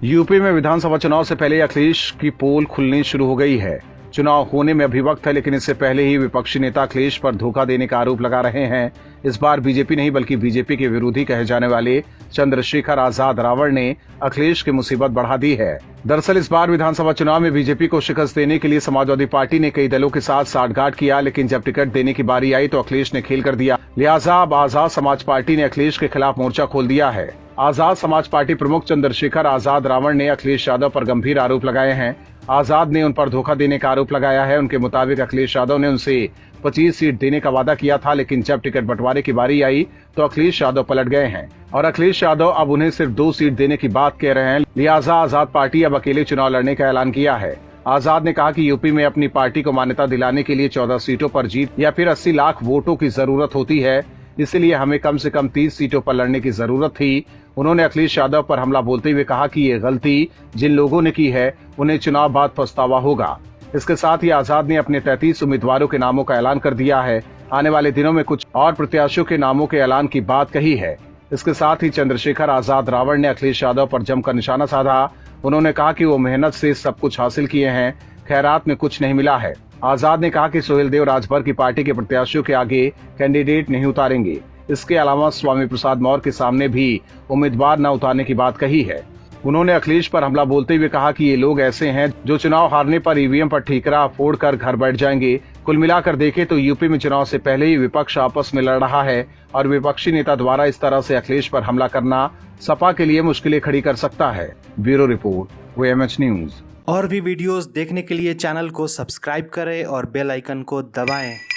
UP में विधानसभा चुनाव से पहले अखिलेश की पोल खुलनी शुरू हो गई है। चुनाव होने में अभी वक्त है, लेकिन इससे पहले ही विपक्षी नेता अखिलेश पर धोखा देने का आरोप लगा रहे हैं। इस बार बीजेपी नहीं बल्कि बीजेपी के विरोधी कहे जाने वाले चंद्रशेखर आजाद रावण ने अखिलेश की मुसीबत बढ़ा दी है। दरअसल इस बार विधानसभा चुनाव में बीजेपी को शिकस्त देने के लिए समाजवादी पार्टी ने कई दलों के साथ साठगांठ किया, लेकिन जब टिकट देने की बारी आई तो अखिलेश ने खेल कर दिया। लिहाजा अब आजाद समाज पार्टी ने अखिलेश के खिलाफ मोर्चा खोल दिया है। आजाद समाज पार्टी प्रमुख चंद्रशेखर आजाद रावण ने अखिलेश यादव पर गंभीर आरोप लगाए हैं। आजाद ने उन पर धोखा देने का आरोप लगाया है। उनके मुताबिक अखिलेश यादव ने उनसे 25 सीट देने का वादा किया था, लेकिन जब टिकट बंटवारे की बारी आई तो अखिलेश यादव पलट गए हैं और अखिलेश यादव अब उन्हें सिर्फ 2 सीट देने की बात कह रहे हैं। लिहाजा आजाद पार्टी अब अकेले चुनाव लड़ने का ऐलान किया है। आजाद ने कहा कि यूपी में अपनी पार्टी को मान्यता दिलाने के लिए 14 सीटों पर जीत या फिर 80 लाख वोटों की जरूरत होती है, इसलिए हमें कम से कम 30 सीटों पर लड़ने की जरूरत थी। उन्होंने अखिलेश यादव पर हमला बोलते हुए कहा कि ये गलती जिन लोगों ने की है उन्हें चुनाव बाद पछतावा होगा। इसके साथ ही आजाद ने अपने 33 उम्मीदवारों के नामों का ऐलान कर दिया है। आने वाले दिनों में कुछ और प्रत्याशियों के नामों के ऐलान की बात कही है। इसके साथ ही चंद्रशेखर आजाद रावण ने अखिलेश यादव पर जमकर निशाना साधा। उन्होंने कहा कि वो मेहनत से सब कुछ हासिल किए हैं, खैरात में कुछ नहीं मिला है। आजाद ने कहा कि सुहेलदेव राजभर की पार्टी के प्रत्याशियों के आगे कैंडिडेट नहीं उतारेंगे। इसके अलावा स्वामी प्रसाद मौर्य के सामने भी उम्मीदवार न उतारने की बात कही है। उन्होंने अखिलेश पर हमला बोलते हुए कहा कि ये लोग ऐसे हैं जो चुनाव हारने पर ईवीएम पर ठीकरा फोड़कर घर बैठ जाएंगे। कुल मिलाकर देखें तो यूपी में चुनाव से पहले ही विपक्ष आपस में लड़ रहा है और विपक्षी नेता द्वारा इस तरह से अखिलेश पर हमला करना सपा के लिए मुश्किलें खड़ी कर सकता है। Bureau report, OMH news. और भी वीडियोस देखने के लिए चैनल को सब्सक्राइब करें और बेल आइकन को दबाएं।